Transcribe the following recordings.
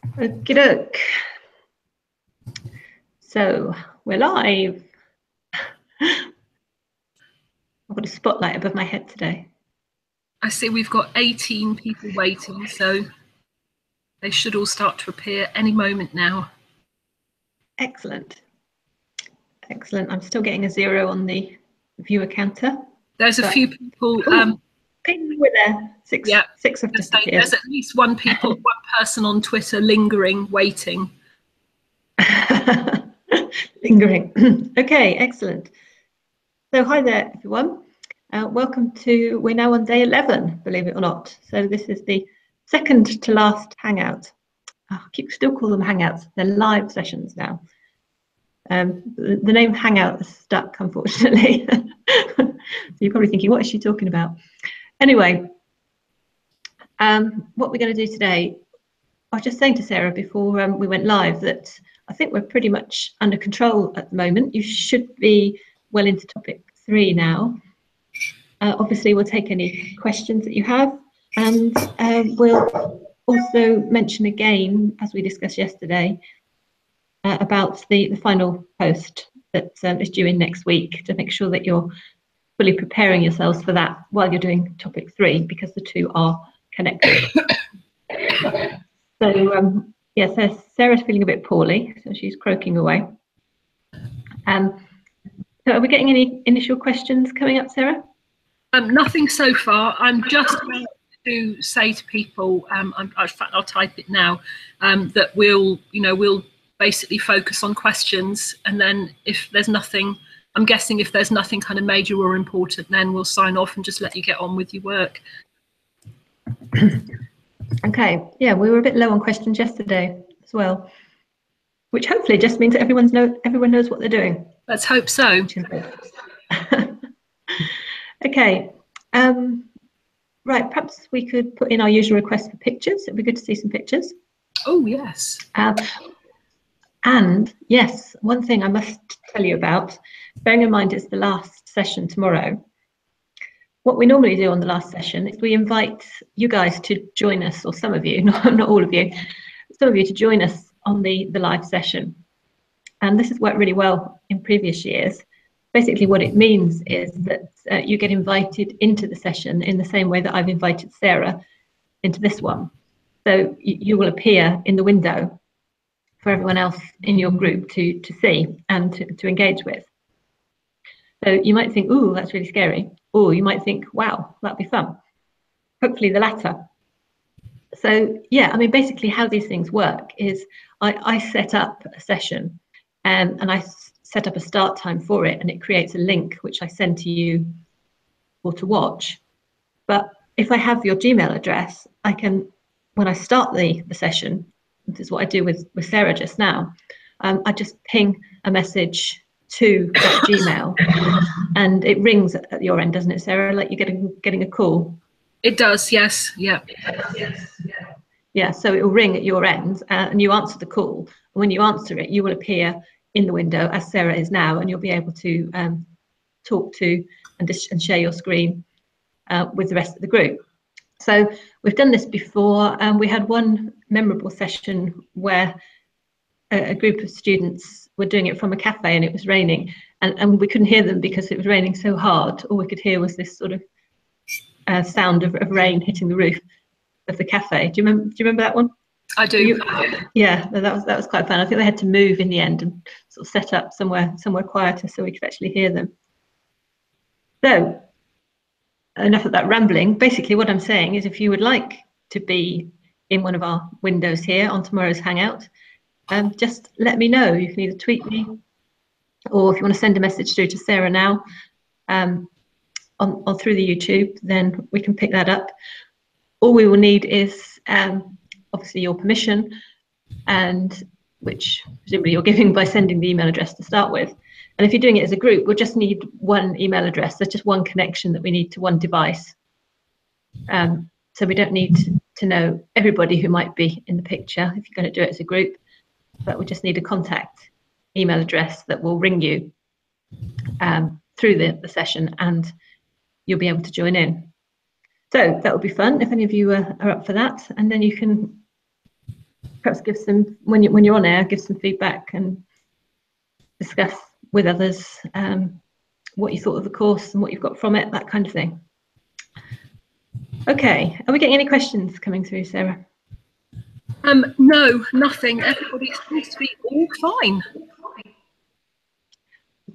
Okie doke. So we're live. I've got a spotlight above my head today. I see we've got 18 people waiting, so they should all start to appear any moment now. Excellent. Excellent. I'm still getting a 0 on the viewer counter. There's a few people. We're there. Six have disappeared. There's at least one person on Twitter lingering, waiting. Lingering. Okay, excellent. So hi there, everyone. Welcome to, we're now on day 11, believe it or not. So this is the second to last Hangout. I still call them Hangouts. They're live sessions now. The name Hangout is stuck, unfortunately. So you're probably thinking, what is she talking about? Anyway, what we're going to do today, I was just saying to Sarah before we went live that I think we're pretty much under control at the moment. You should be well into topic 3 now. Obviously, we'll take any questions that you have, and we'll also mention again, as we discussed yesterday, about the final post that is due in next week, to make sure that you're fully preparing yourselves for that while you're doing topic 3, because the two are connected. So yes, Sarah's feeling a bit poorly, so she's croaking away. So are we getting any initial questions coming up, Sarah? Nothing so far. I'm just about to say to people, in fact, I'll type it now, that we'll basically focus on questions, and then if there's nothing, I'm guessing if there's nothing kind of major or important, then we'll sign off and just let you get on with your work. Okay, yeah, we were a bit low on questions yesterday as well, which hopefully just means that everyone knows what they're doing. Let's hope so. Okay, right, perhaps we could put in our usual request for pictures. It'd be good to see some pictures. Oh, yes. And yes, one thing I must tell you about, bearing in mind it's the last session tomorrow, what we normally do on the last session is we invite you guys to join us, or some of you, not all of you, some of you to join us on the live session. And this has worked really well in previous years. Basically what it means is that you get invited into the session in the same way that I've invited Sarah into this one. So you will appear in the window for everyone else in your group to see and to engage with. So you might think, ooh, that's really scary. Or you might think, wow, that'd be fun. Hopefully the latter. So yeah, I mean, basically how these things work is I set up a session and I set up a start time for it, and it creates a link which I send to you or to watch. But if I have your Gmail address, I can, when I start the session, this is what I do with Sarah just now, I just ping a message to that Gmail, and it rings at your end, doesn't it, Sarah? Like you're getting a call. It does, yes. Yeah. Yeah, so it will ring at your end, and you answer the call. And when you answer it, you will appear in the window as Sarah is now, and you'll be able to talk to and share your screen with the rest of the group. So we've done this before, and we had one memorable session where a group of students were doing it from a cafe, and it was raining, and we couldn't hear them because it was raining so hard. All we could hear was this sort of sound of rain hitting the roof of the cafe. Do you remember that one? I do. Yeah, that was quite fun. I think they had to move in the end and sort of set up somewhere quieter so we could actually hear them. So enough of that rambling. Basically what I'm saying is, if you would like to be in one of our windows here on tomorrow's Hangout, just let me know. You can either tweet me, or if you want to send a message through to Sarah now on through the YouTube, then we can pick that up. All we will need is obviously your permission, and which presumably you're giving by sending the email address to start with. And if you're doing it as a group, we'll just need one email address. There's just one connection that we need to one device. So we don't need to know everybody who might be in the picture if you're going to do it as a group, but we just need a contact email address that will ring you through the session, and you'll be able to join in. So that would be fun if any of you are up for that, and then you can perhaps give some, when you're on air, give some feedback and discuss with others what you thought of the course and what you've got from it, that kind of thing. Okay, are we getting any questions coming through, Sarah? No, nothing. Everybody seems to be all fine.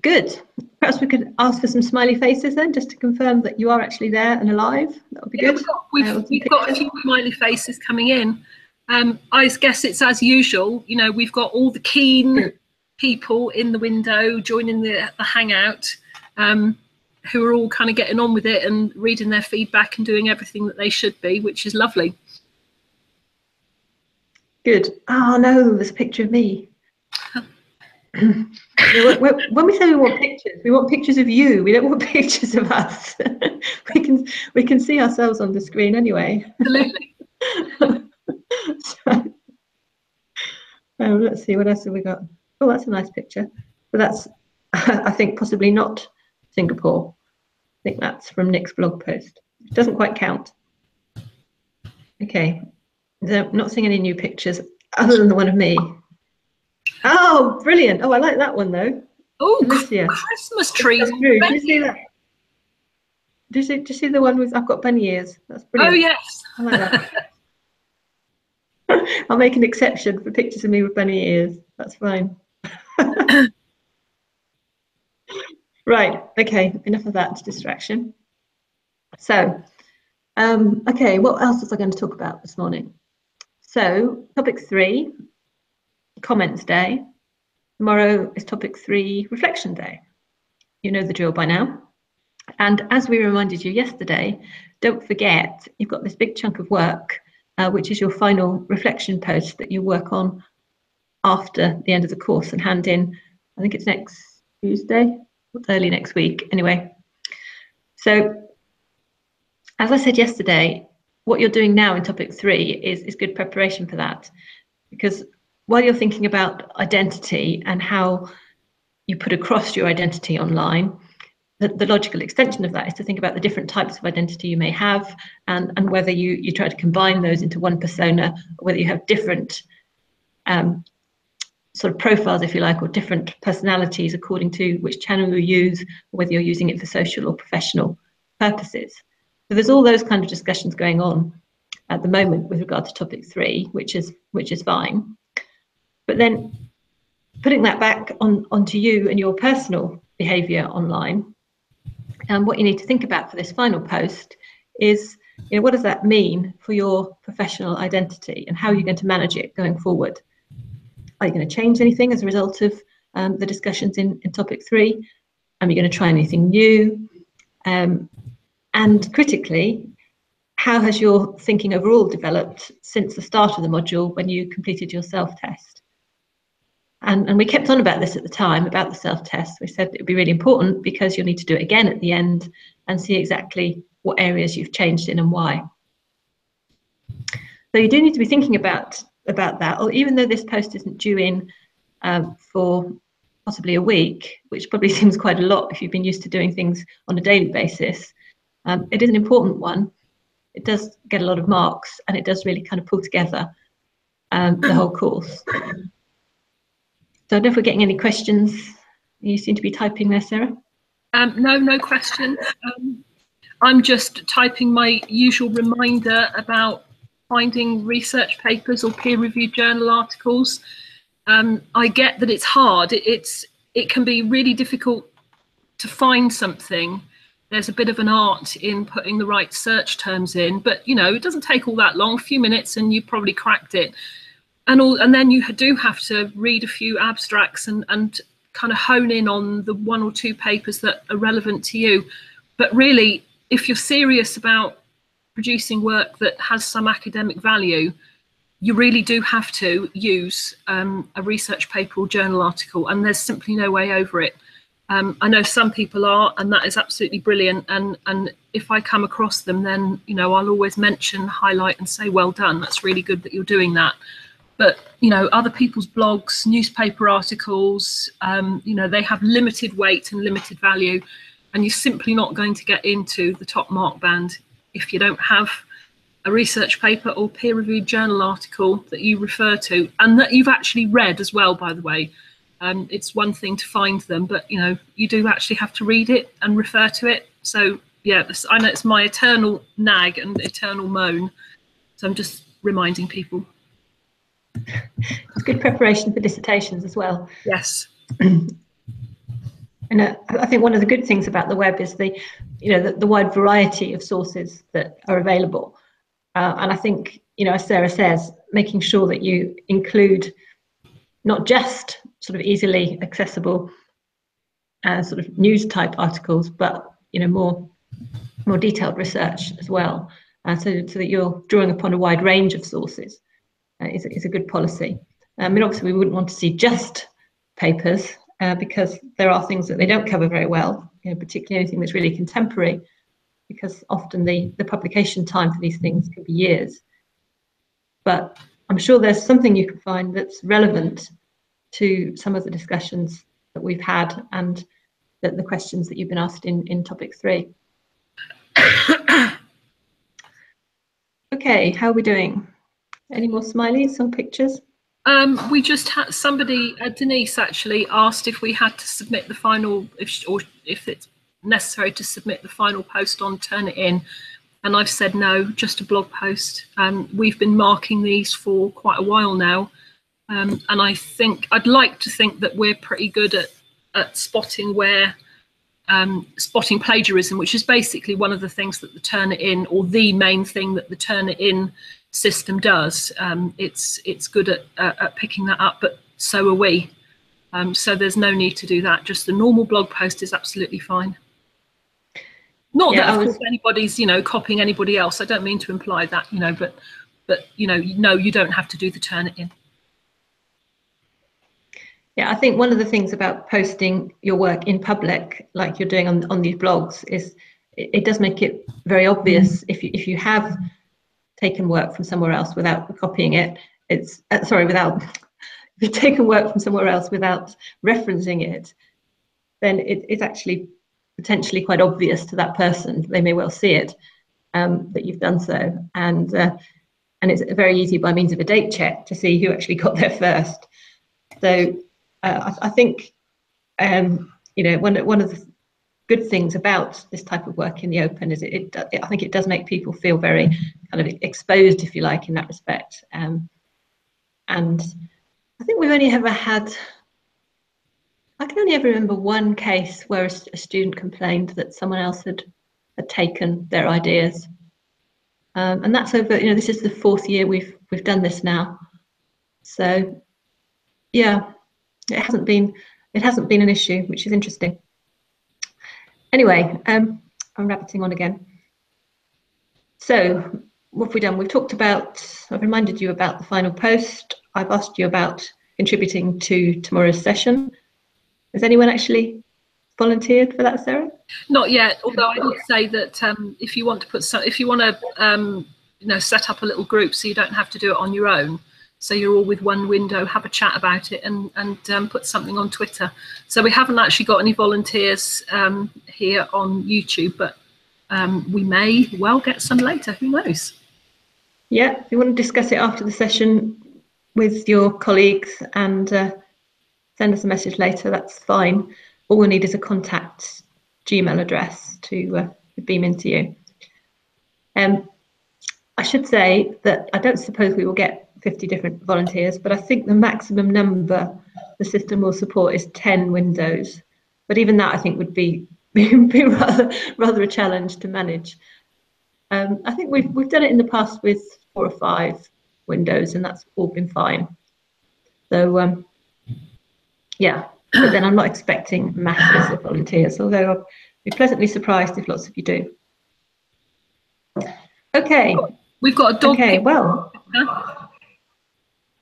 Good. Perhaps we could ask for some smiley faces then, just to confirm that you are actually there and alive. That would be good. We've got a few smiley faces coming in. I guess it's as usual. You know, we've got all the keen people in the window joining the hangout, who are all kind of getting on with it and reading their feedback and doing everything that they should be, which is lovely. Good. Oh no, there's a picture of me. When we say we want pictures of you. We don't want pictures of us. we can see ourselves on the screen anyway. Absolutely. So, let's see, what else have we got? Oh, that's a nice picture. But that's, I think, possibly not Singapore. I think that's from Nick's blog post. It doesn't quite count. Okay, so not seeing any new pictures other than the one of me. Oh, brilliant. Oh, I like that one though. Oh, Christmas trees. Do you see that? Do you see the one with, I've got bunny ears? That's brilliant. Oh, yes. I like that. I'll make an exception for pictures of me with bunny ears. That's fine. Right, okay, enough of that distraction. So, okay, what else was I going to talk about this morning? So, topic 3, comments day. Tomorrow is topic 3, reflection day. You know the drill by now. And as we reminded you yesterday, don't forget, you've got this big chunk of work, which is your final reflection post that you work on after the end of the course and hand in, I think it's next Tuesday, early next week, anyway. So, as I said yesterday, what you're doing now in topic 3 is good preparation for that, because while you're thinking about identity and how you put across your identity online, the logical extension of that is to think about the different types of identity you may have, and whether you try to combine those into one persona, or whether you have different sort of profiles, if you like, or different personalities according to which channel you use, or whether you're using it for social or professional purposes. So there's all those kind of discussions going on at the moment with regard to topic 3, which is fine. But then putting that back onto you and your personal behaviour online, and what you need to think about for this final post is, you know, what does that mean for your professional identity, and how are you going to manage it going forward? Are you going to change anything as a result of the discussions in topic 3? Are you going to try anything new? And critically, how has your thinking overall developed since the start of the module when you completed your self-test? And we kept on about this at the time, about the self-test. We said it would be really important because you'll need to do it again at the end and see exactly what areas you've changed in and why. So you do need to be thinking about that, or even though this post isn't due in for possibly a week, which probably seems quite a lot if you've been used to doing things on a daily basis, it is an important one. It does get a lot of marks, and it does really kind of pull together the whole course. So I don't know if we're getting any questions. You seem to be typing there, Sarah. No questions. I'm just typing my usual reminder about finding research papers or peer-reviewed journal articles. I get that it's hard. It can be really difficult to find something. There's a bit of an art in putting the right search terms in, but you know, it doesn't take all that long, a few minutes, and you probably cracked it. And then you do have to read a few abstracts and kind of hone in on the 1 or 2 papers that are relevant to you. But really, if you're serious about producing work that has some academic value, you really do have to use a research paper or journal article, and there's simply no way over it. I know some people are, and that is absolutely brilliant. And if I come across them, then, you know, I'll always mention, highlight and say, well done, that's really good that you're doing that. But, you know, other people's blogs, newspaper articles, you know, they have limited weight and limited value, and you're simply not going to get into the top mark band if you don't have a research paper or peer-reviewed journal article that you refer to and that you've actually read as well, by the way. It's one thing to find them, but you do actually have to read it and refer to it. So yeah, I know it's my eternal nag and eternal moan, so I'm just reminding people. It's good preparation for dissertations as well. Yes. And I think one of the good things about the web is the wide variety of sources that are available. And I think, as Sarah says, making sure that you include not just sort of easily accessible sort of news type articles, but more detailed research as well, so that you're drawing upon a wide range of sources is a good policy. I mean, obviously, we wouldn't want to see just papers because there are things that they don't cover very well, particularly anything that's really contemporary, because often the publication time for these things can be years. But I'm sure there's something you can find that's relevant to some of the discussions that we've had and the questions that you've been asked in topic 3. Okay, how are we doing? Any more smileys or pictures? We just had somebody, Denise actually asked if we had to submit the final, if it's necessary to submit the final post on Turnitin, and I've said no, just a blog post. We've been marking these for quite a while now, and I'd like to think that we're pretty good at spotting spotting plagiarism, which is basically one of the things that the Turnitin, or the main thing that the Turnitin system does. It's good at picking that up, but so are we. So there's no need to do that. Just the normal blog post is absolutely fine. Not that of course anybody's copying anybody else. I don't mean to imply that, but no, you don't have to do the Turnitin. Yeah, I think one of the things about posting your work in public, like you're doing on these blogs, is it does make it very obvious if you have taken work from somewhere else without copying it. If you've taken work from somewhere else without referencing it, then it's actually potentially quite obvious to that person. They may well see it, that you've done so, and it's very easy by means of a date check to see who actually got there first. So I think one of the good things about this type of work in the open is I think it does make people feel very kind of exposed, if you like, in that respect. And I think we've only ever had, I can only ever remember one case where a student complained that someone else had taken their ideas. And that's over, this is the 4th year we've done this now. So yeah, it hasn't been an issue, which is interesting. Anyway, I'm rabbiting on again. So what have we done? We've talked about, I've reminded you about the final post. I've asked you about contributing to tomorrow's session. Has anyone actually volunteered for that, Sarah? Not yet, although I would say that if you want to set up a little group so you don't have to do it on your own, so you're all with one window, have a chat about it and put something on Twitter. So we haven't actually got any volunteers here on YouTube, but we may well get some later, who knows? Yeah, if you want to discuss it after the session with your colleagues and send us a message later, that's fine. All we need is a contact Gmail address to beam into you. I should say that I don't suppose we will get 50 different volunteers, but I think the maximum number the system will support is 10 windows. But even that, I think, would be rather a challenge to manage. I think we've done it in the past with 4 or 5 windows, and that's all been fine. So yeah, but then I'm not expecting masses of volunteers, although I'll be pleasantly surprised if lots of you do. Okay. We've got a dog. Okay, well.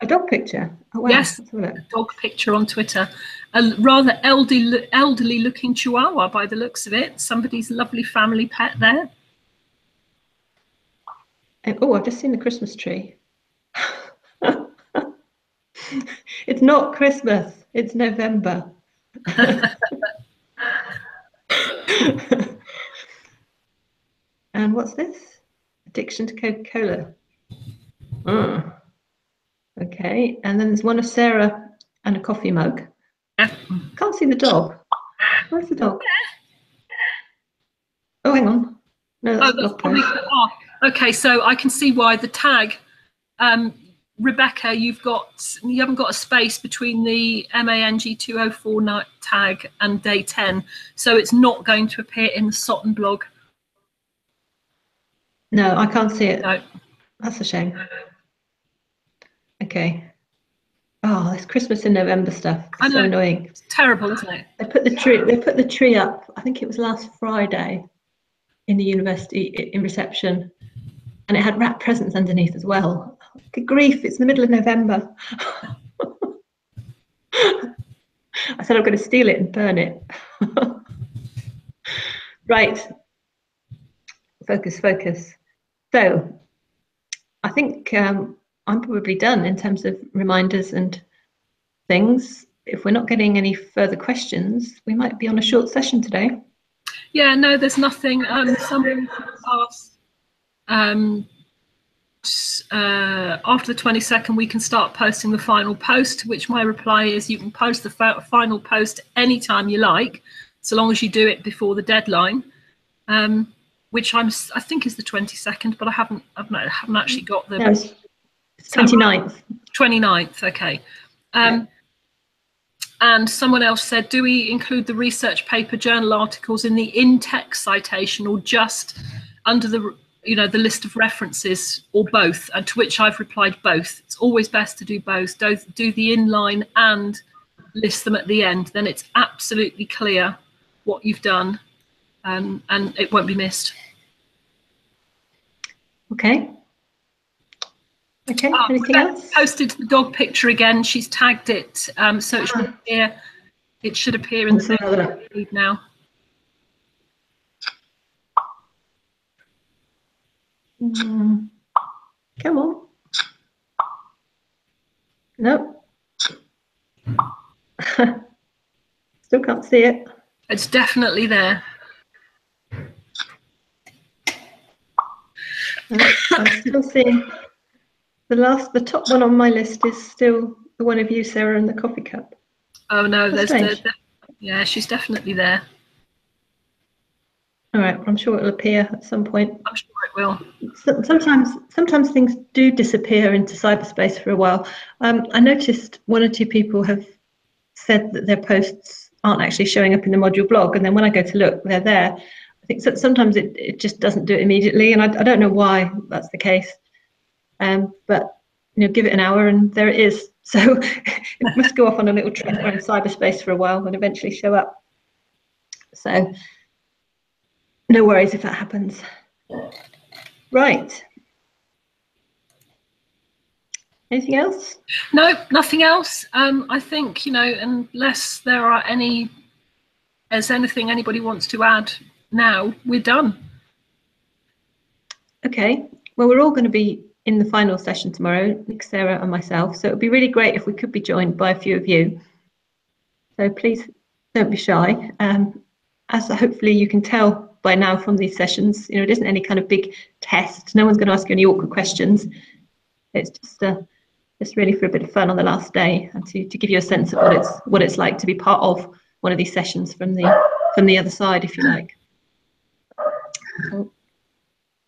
A dog picture? Oh, wow. Yes, a dog picture on Twitter. A rather elderly looking chihuahua by the looks of it. Somebody's lovely family pet there. Oh, I've just seen the Christmas tree. It's not Christmas, it's November. And what's this? A addiction to Coca-Cola. Okay, and then there's one of Sarah and a coffee mug. Yeah. Can't see the dog. Where's the dog? Oh, hang on. No, that's blog post. Okay, so I can see why the tag, Rebecca, you haven't got a space between the MANG2049 tag and day 10, so it's not going to appear in the Sutton blog. No, I can't see it. No. That's a shame. Okay. Oh, this Christmas in November stuff. It's so annoying. It's terrible, isn't it? They put the tree up, I think it was last Friday, in the university in reception, and it had wrapped presents underneath as well. Good grief, it's the middle of November. I said I'm going to steal it and burn it. Right. Focus. So I think I'm probably done in terms of reminders and things. If we're not getting any further questions, we might be on a short session today. Yeah, no, there's nothing. Someone asked after the 22nd we can start posting the final post, to which my reply is you can post the final post anytime you like, so long as you do it before the deadline, which I think is the 22nd, but I haven't actually got the... No, it's 29th. 29th, okay. Yeah. And someone else said, do we include the research paper journal articles in the in-text citation, or just under the the list of references, or both? And to which I've replied both. It's always best to do both. Do the inline and list them at the end. Then it's absolutely clear what you've done, and it won't be missed. Okay. Okay, anything else? Posted the dog picture again. She's tagged it, so it should appear. It should appear in the feed now. Come on. Nope. Still can't see it. It's definitely there. I'm still seeing the top one on my list is still the one of you, Sarah, and the coffee cup. Oh no, yeah, she's definitely there. All right, I'm sure it'll appear at some point. I'm sure it will. Sometimes things do disappear into cyberspace for a while. I noticed one or two people have said that their posts aren't actually showing up in the module blog, and then when I go to look, they're there. I think sometimes it just doesn't do it immediately, and I don't know why that's the case. But give it an hour and there it is. So it must go off on a little trip around cyberspace for a while and eventually show up. So no worries if that happens. Right. Anything else? No, nothing else. I think, unless there's anything anybody wants to add now, we're done. Okay. Well, we're all going to be in the final session tomorrow, Nick, Sarah and myself. So it would be really great if we could be joined by a few of you. So please don't be shy. As hopefully you can tell by now from these sessions, it isn't any kind of big test. No one's going to ask you any awkward questions. It's just really for a bit of fun on the last day, and to give you a sense of what it's like to be part of one of these sessions from the other side, if you like. Oh,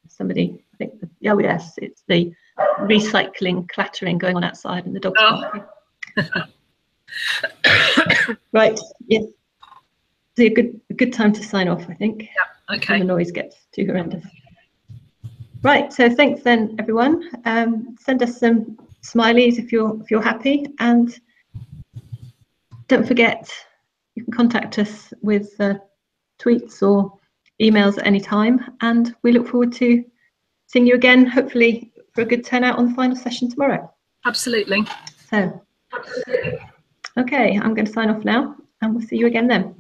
somebody, I think, oh yes, it's the recycling clattering going on outside and the dog's barking. Right, yes. It's a good time to sign off, I think. Yeah, okay. And the noise gets too horrendous. Right, so thanks then, everyone. Send us some smileys if you're happy, and don't forget you can contact us with tweets or emails at any time, and we look forward to seeing you again, hopefully for a good turnout on the final session tomorrow. Absolutely. So, okay, I'm going to sign off now, and we'll see you again then.